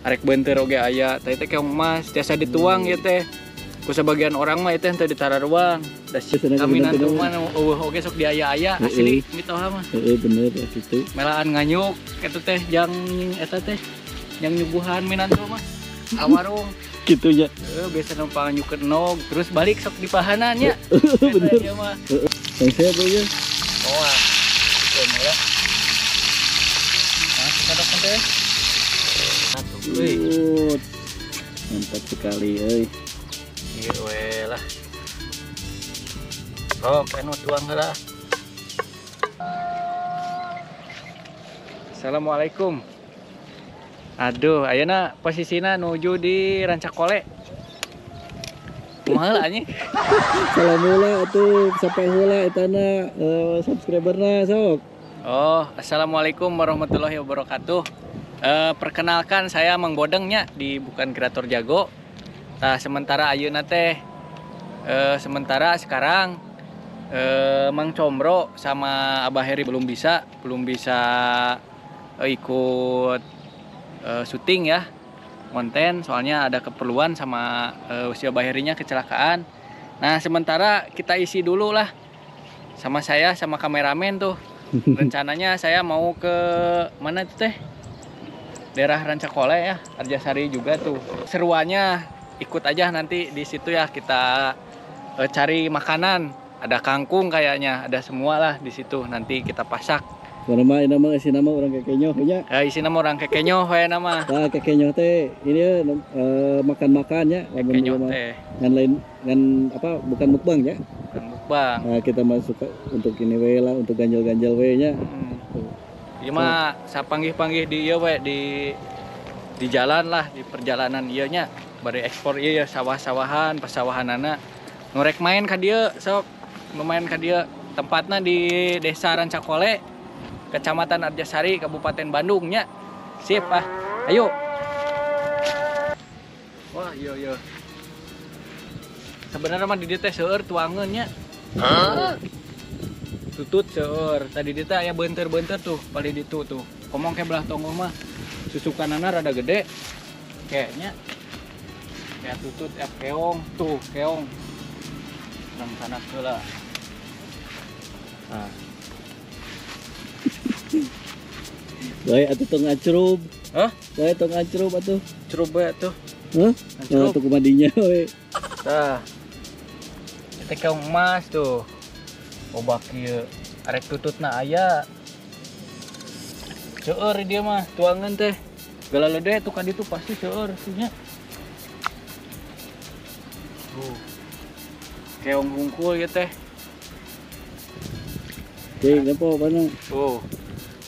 arek beunteur oge aya. Teh teh keong emas tiasa dituang ya teh. Ku sebagian orang mah itu teh ditararuang. Da kami nanti mah oge sok diaya-aya asli mitoha mah. Heeh bener ya gitu. Melaan nganyuk eta teh jang eta teh yang nyuguhan minantu mah. Awarung Gitu ya. biasa numpang nyukeun nog terus balik sok dipahanan nya. Bener. Ieu mah. Yang saya tuh ya. Oh, itu ya. Nah, kita teh. Satu euy. Mantap sekali euy. Ieu we lah. Oh, kanu tuang heula. Assalamualaikum. Aduh, ayeuna posisina nuju di Rancakole. Kumaha anjing? Salam heula atuh sampai heula etana subscriberna sok. Oh, assalamualaikum warahmatullahi wabarakatuh. Perkenalkan saya Mang Bodengnya di Bukan Kreator Jago. Nah, sementara ayeuna teh sementara sekarang Mang Combro sama Abah Heri belum bisa ikut syuting ya konten soalnya ada keperluan sama si Abah Herinya kecelakaan. Nah, sementara kita isi dulu lah sama saya sama kameramen tuh. Rencananya saya mau ke mana itu teh? Daerah Rancakole ya, Arjasari juga tuh. Seruannya ikut aja nanti di situ ya kita cari makanan. Ada kangkung kayaknya, ada semua lah di situ. Nanti kita pasak. Nama isi nama orang kekenyoh nya. Isi nama orang kekenyoh we nama. Nah, kekenyoh teh ini ya makan-makan ya. Kekenyoh teh. Ngan lain ngan apa bukan mukbang ya. Bukan mukbang. Nah, kita masuk untuk ini we lah, untuk ganjal-ganjal we nya. Ieu mah sapanggih-panggih di ieu we di jalan lah, di perjalanan ieu nya. Bari ekspor ieu ya sawah-sawahan, pasawahanana. Nurek main ka dieu sok. Lumayan ka dieu. Tempatna di Desa Rancakole, Kecamatan Arjasari, Kabupaten Bandung nya. Sip ah. Ayo. Wah, iya. Sebenarnya mah di dieu teh seueur tuangeun nya. Tutut seueur. Tadi dieu teh aya beunteur-beunteur tuh, pali ditu tuh. Komong ke belah tonggo mah susukanana rada gede. Kayaknya kayak tutut ya keong tuh, keong. Nang sana heula. Nah. Bae atuh tong acrub. Hah? Bae tong acrub atuh. Cerup bae tuh. Hah? Nah, tuh kumadinya we. Tah. Eta keong emas tuh. Obak ieu arek tututna aya. Seueur dia mah tuangan teh. Galalede tuh kan itu pasti seueur nya. Tuh. Keong hungkul ya teh. Cing apa mana? Tuh.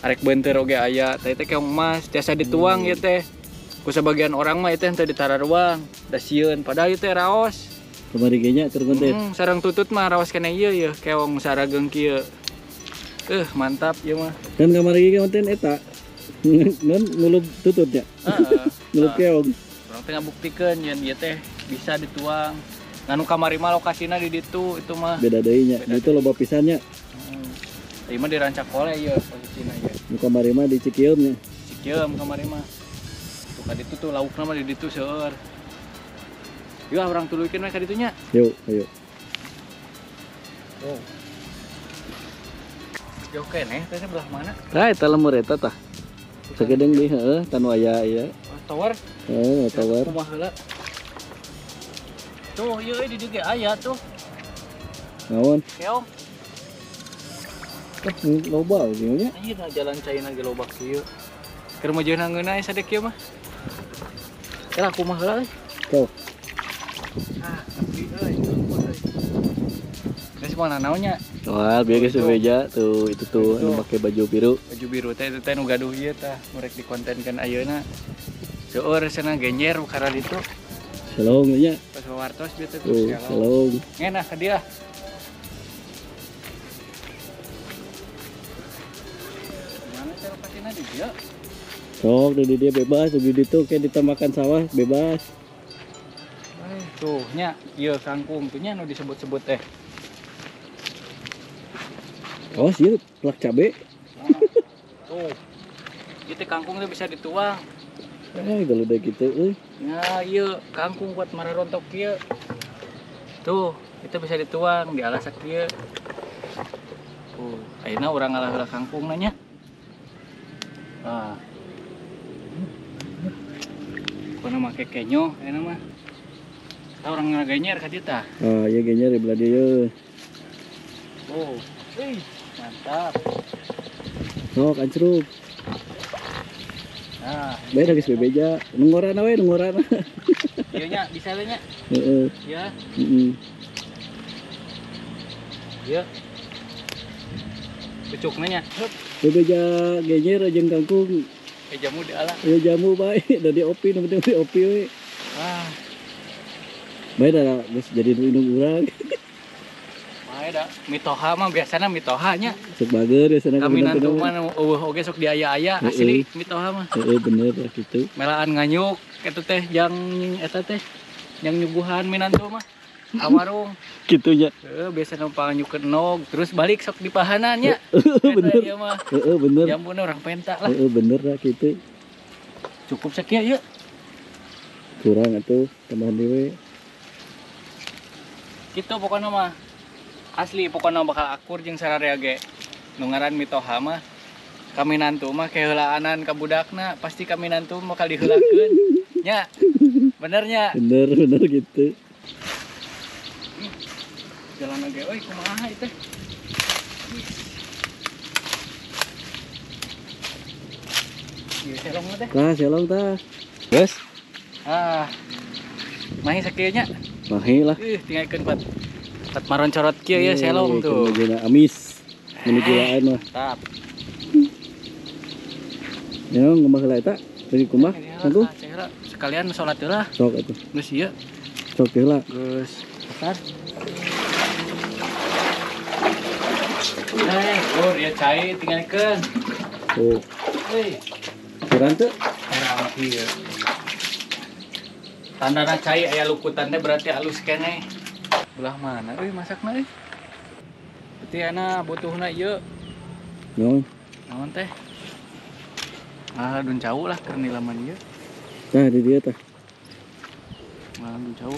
Arek beunteur oge aya, teh teh keong emas tiasa dituang ya teh. Ku sebagian orang mah itu teh ditararuang, da sieun padahal ieu teh raos. Kemari ge nya keur konten. Sareng tutut mah raos keneh ieu ya, keong sarageung kieu. Mantap ieu mah. Kan kamari ge konten eta. Non ngulub tutut ya. Heeh. Ngulub keong. Urang teh ngabuktikeun yen ieu teh bisa dituang. Nganu kamari mah lokasina di ditu itu mah. Beda deui nya. Itu loba pisannya. Ieu mah di Rancakole ieu posisina ieu. Nu kamari mah di Cikieum nya. Cikieum kamari mah. Tuh ka ditu tuh laukna mah di ditu seueur. Yuk orang tuluikeun we ka ditu nya. Yuk, ayo. Oh. Jauh keneh teh belah mana? Tah eta lemur eta tah. Sagedeung deui heeh tanu aya ieu. Tower. Tower. Kumaha heula? Tuh, ieu di dieu ge aya tuh. Naon? Keong. Loba gitu nya. Ieu jalan China ge lobak ieu. Keur majeunna ngeunah sadek ieu mah. Kira kumaha heula euy? Tuh. Abdi euy, geus mana naonnya? Soal bieu geus beja tuh itu tuh anu make baju biru. Baju biru teh itu teh nu gaduh ieu tah, murek dikontenkeun ayeuna. Seueur cenah genyer ukara ditu. Salong nya. Pas wartos dieu teh Tuh, salong. Ngenah ka dia. Mana teh lokasina di dieu? Sok di dia bebas, di ditu kayak ditambahkan sawah bebas. Tuh nya, ieu kangkung tuh nya nu disebut-sebut teh. Oh, sih plak cabe. Tuh. Ieu teh kangkung teh bisa dituang. Kalau udah gitu, Ya, iya kangkung buat mararontok kieu. Tuh, itu bisa dituang di alasak kieu. Ayeuna urang ngalah-ngalah kangkung nanya. Ah. Kono make kenyo ayeuna mah. Orang ngagenyer ka dieu tah. ah ya kayaknya di belah dia. Oh, mantap. Sok ancruk. Nah, Bae geus bebeja. Nungorana we nungorana. ieu nya bisa we nya. Heeh. Ya, Heeh. ieu. Pucukna nya. Bebeja genyer jeung kangkung. Jamu di ala. Ya jamu bae dari opi nu penting di opi we. Wah, Bae dah geus jadi indung urang. mae da mitoha mah biasana mitoha nya. Sok bager ya sana Kami nantu mah oge sok diaya-aya asli mitoha mah. Heeh bener lah gitu. Melaan nganyuk eta teh jang eta teh yang nyuguhan minantu mah. Awarung. Gitu nya. Biasa numpang nyukeun nog terus balik sok di pahanan nya. Bener. Ieu mah. Heeh bener. Jambuna orang penta lah. Heeh bener lah gitu. Cukup sakieu ieu. Kurang atuh tambahan dewe. Gitu pokoknya mah. Asli pokoknya bakal akur jeung sararea ge. Nu ngaran mitoha mah kami nantu mah keheulaanan ka budakna pasti kami nantu bakal diheulakeun. Nya. Benernya. Bener gitu. Jalan lagi, oi kumaha itu? Iya selong teh. Lah selong tah. Geus. Mahi sakieu nya. Mahi lah. Tinggalkeun pat maron corot kieu ya selong tuh. Kena amis. Menujulaan mah. Tap. Ya ngomong heula eta. Dari kumah. Sanggup. Sekalian salat heula. Sok atuh. Geus ieu. Sok heula. Geus. Besar. Dia cai tinggalkeun. Oh. Kurang tuh. Herang kieu. Tandana cai aya lukutan teh berarti alus keneh. Belah mana euy masakna euy? Berarti ana butuhna ieu. Naon? Naon teh? Dun cau lah keur nilaman ieu. Tah di dia tah. Dun cau.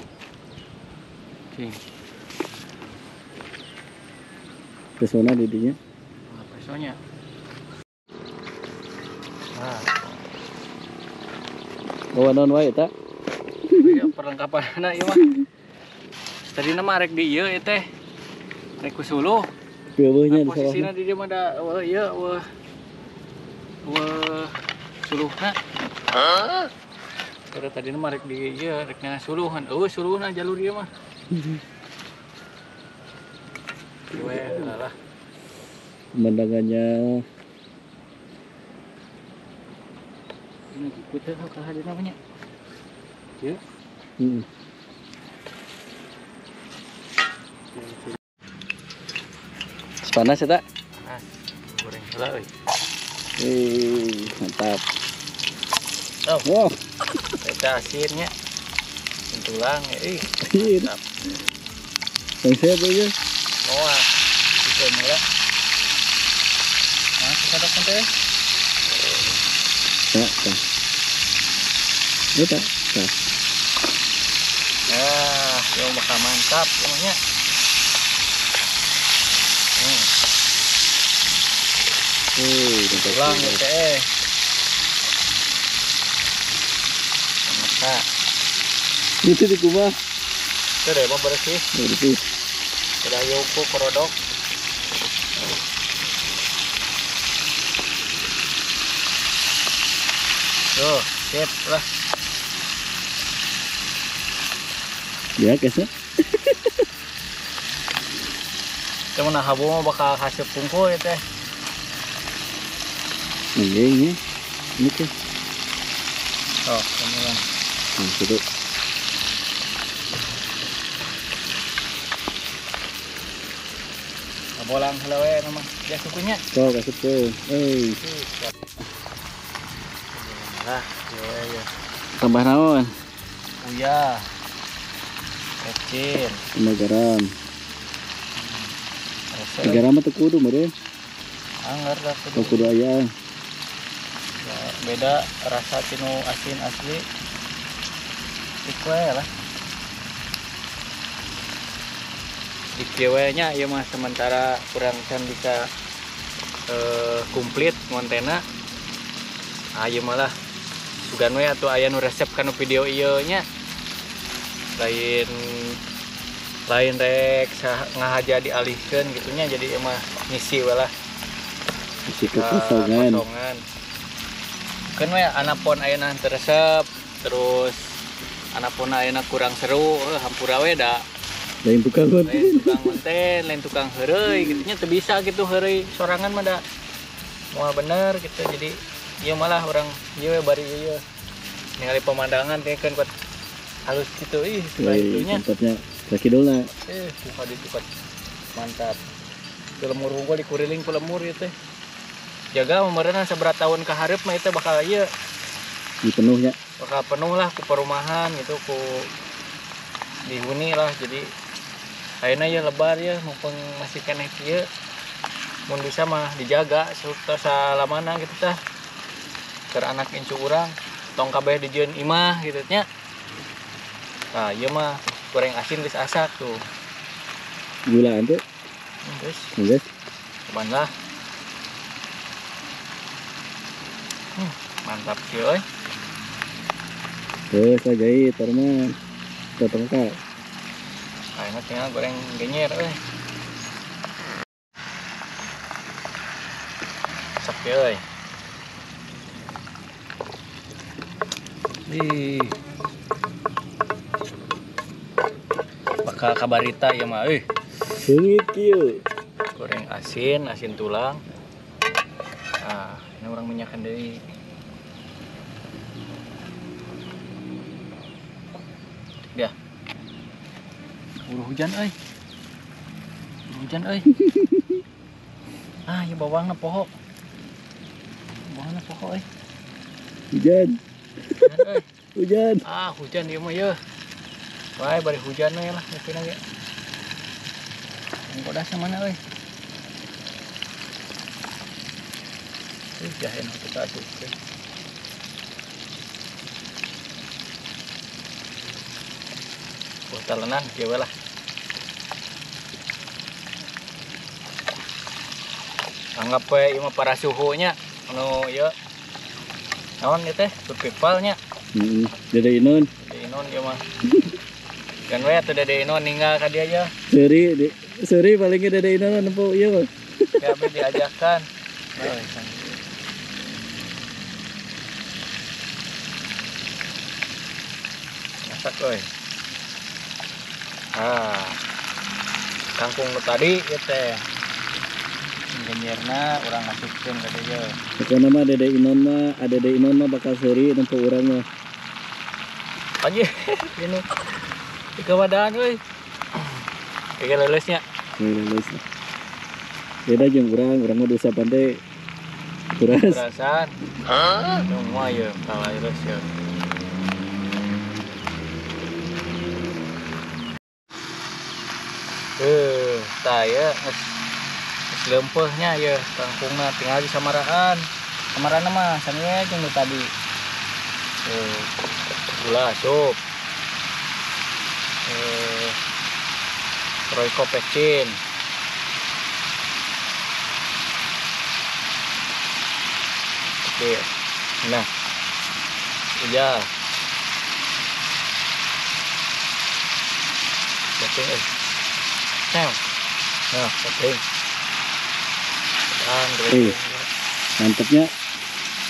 Cing. Pesona di dinya. Pesonya. Bawa naon wae eta? Ieu perlengkapanna ieu mah. Tadina mah rek di ieu teh. Rek kusuluh. Pieueuhnya di Posisina sawahna. di dieu mah da ieu suluhna. Kada tadina mah rek di ieu rek ngasuluhan. Suluhna jalur ieu mah. Lah. Pemandangannya Ini ikut teh ka hadina mah nya. Ieu. panas ya tak? Panas. Goreng heula euy. Mantap. Oh, Wow. eta asinnya. Tulang euy. Asin. Yang saya punya. Noah. Itu mula. Sadap teh. Tak, tak. Ini tak, tak. Yang bakal mantap namanya. Tulang teh. Mantap. Itu di kubah. Itu deh mau bersih. Bersih. Sudah yoko korodok. Tuh, sip lah. Ya, kesnya. Kamu nah habu mah bakal hasil pungkul ya teh. Ini. Ini ke. Oh, kemudian. Itu. Bolang helawe nama. Ya sukunya. Kau kasih tuh. Lah, ya. Tambah naon? Uya. Kecil. Garam. Garam atau kudu meren? Anggar dah Kudu aya. beda rasa tinu asin asli ikwe lah di kiewenya ya mah sementara kurang can bisa komplit ngontena ayo malah sugan we atuh aya nu resep kana video ieu nya lain rek ngahaja dialihkeun gitunya jadi emang ngisi we lah isi kekosongan kan we anapun ayeuna teu resep terus anapun ayeuna kurang seru hampura we da lain tukang konten lain tukang heureuy gitunya teu bisa gitu heureuy sorangan mah da moal bener gitu jadi ieu malah orang ieu bari ieu ningali pemandangan teh kan kuat halus gitu setelah itunya tempatnya kaki dona buka ditukat mantap ke lemur unggul dikuriling ku lemur ieu teh jaga memerana seberat tahun ke hareup mah itu bakal ieu dipenuhnya bakal penuh lah ku perumahan gitu ku dihuni lah jadi ayeuna ya lebar ya mumpung masih keneh kieu mun bisa mah dijaga salamana gitu tah keur anak incu urang tong kabeh dijieun imah gitu nya nah ieu mah goreng asin geus asak tuh gulaan tuh geus coban lah mantap sih euy terus lagi tarman potong ka ayeuna tinggal goreng genyer euy sak euy bakal kabarita ya mah sengit kieu goreng asin tulang nah ini orang minyakan dari dia buru hujan ya bawangna poho hujan hujan hujan dia mah ya wae bari hujan we lah nepina ge engko dasna mana euy jahe nu kita aduk talenan kieu we lah anggap we ieu mah para suhunya anu ieu naon ieu teh survival nya dede inon ieu mah kan we atuh dede inon ninggal ka dia aja seri paling dede inon nempo ieu mah kabeh diajakan masak euy kangkung nu tadi ieu teh genyerna urang masukkeun ka dieu pokona mah dede inon mah bakal seri nempo urang mah anjir ini dikawadahan euy kayak lelesnya leles beda jeung urang mah dosa pandai kuras kurasan semua ya kalah leles ya saya lempehnya ya kangkungna tinggal di samaraan mah saminya jeung tadi gula sup royco pecin oke nah udah pecin nah pecin dan mantepnya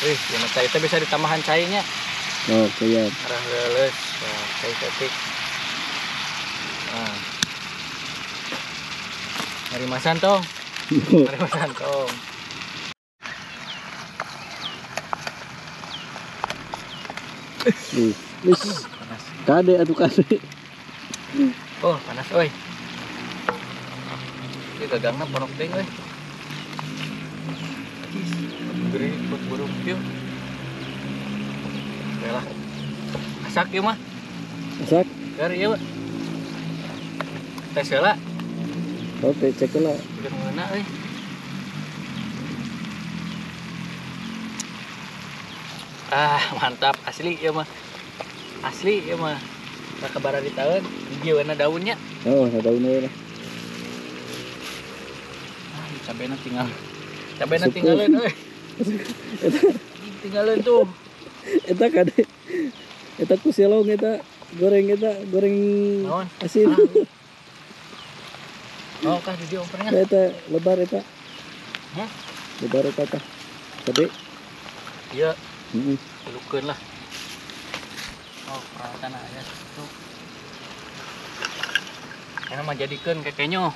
yang cai itu bisa ditambahan cainya siap arah leles cai ketik mari masan tong panas kade atuh kade panas euy ieu gagangna ponok teh euy beri buat burung yuk lah masak yuk mah masak dari yuk tes heula oke cek heula bikin ngeuna euy Mantap asli ya mah. Asli ya mah. Kabar di tahun, gimana daunnya? Oh, daunnya lah. Cabenya tinggalin, tinggalin tuh. Eta kade. Eta ku silong eta goreng Naon? asin. Oh, kah di opernya? Eta lebar eta. Hah? Lebar eta tah. Kade. Iya, Heeh. lukeun lah. Oh, peralatan aja tuh. Enak mah jadikeun kekenya.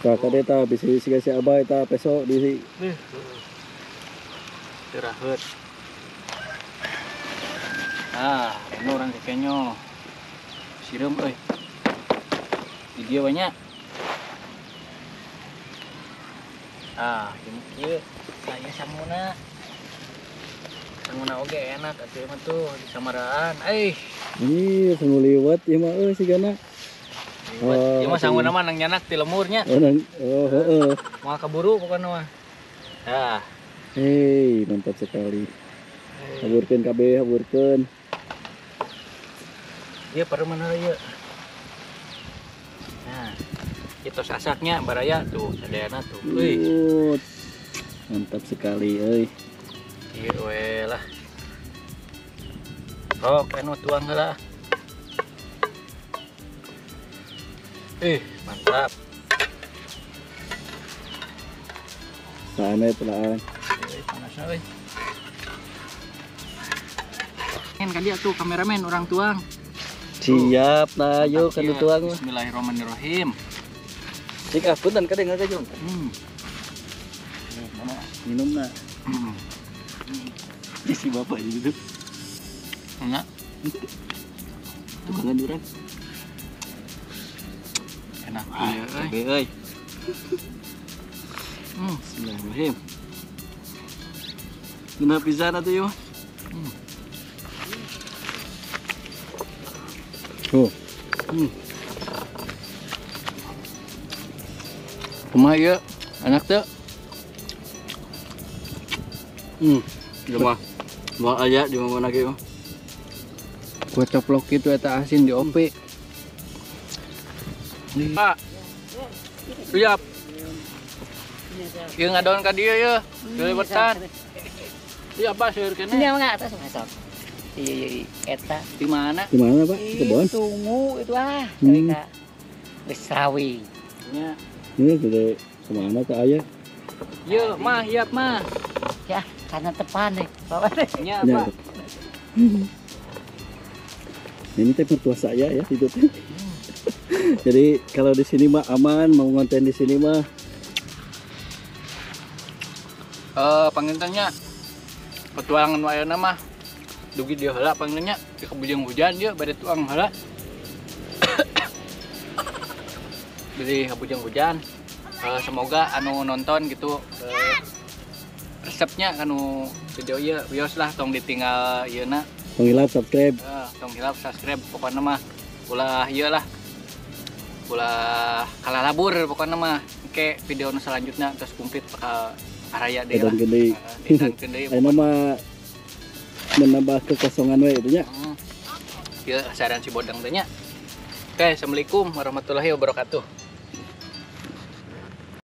Tah kade tah bisa si abah eta peso di Terakhir. Ini orang kekenya. Siram euy. Di dia banyak. Ini kieu. Saya samuna. Samuna oge enak atuh mah tuh di samaraan. Ini sanggup liwat ya mah sigana. Ieu mah samuna mah nang nyanak ti lemurnya. Heeh. Mau kaburu pokoknya mah. Hei, mantap sekali. Haburkeun kabeh, haburkeun. Ieu paru mana ieu. Nah, itu sasaknya baraya tuh, sadeana tuh. Mantap sekali, euy. Ieu we lah. Oh, anu tuang heula. Mantap. Saane telaan. Panas euy. Kan dia tuh kameramen orang tuang. Siap, nah yuk kan tuang. Bismillahirrahmanirrahim. Cik punten kade ngagajong. Minum na. Isi bapak gitu. Enggak. Tukangan duran. Enak ya euy. Bismillahirrahmanirrahim. Guna pisan atuh yuk. Kumaha ieu? Enak teu? Cuma bawa aja di mana lagi mah. Gua coplok gitu eta asin di ope. Pak. Siap. Ieu ngadon ka dieu yeuh. Dilibetan. Iya Pak, seueur kene. Ini mah atas masuk. Iya, eta. Di mana? Di mana Pak? Kebon. Tunggu itu mereka Besrawi. Nya. Ini gede kemana ke ayah? Yeuh, mah, iap mah. Ya, karena tepan nih. Bawa Nya, Ya. Pak. Ini teh mertua saya ya itu teh. Jadi kalau di sini mah aman, mau ngonten di sini mah. Pangintennya petualangan wayana mah dugi dia heula pangintennya di kebujang hujan dia bade tuang heula. Beli kebujang hujan. Semoga anu nonton gitu resepnya anu video ieu wios lah tong ditinggal ieuna. Penghilap subscribe. Tong hilap subscribe pokoknya mah ulah ieu lah. Ulah kalah labur pokoknya mah ke video nu selanjutnya terus kumplit bakal araya deh lah. Edan gede. Ayeuna mah menambah kekosongan we itu nya. Ieu saran si bodang teh nya. Oke, assalamualaikum warahmatullahi wabarakatuh.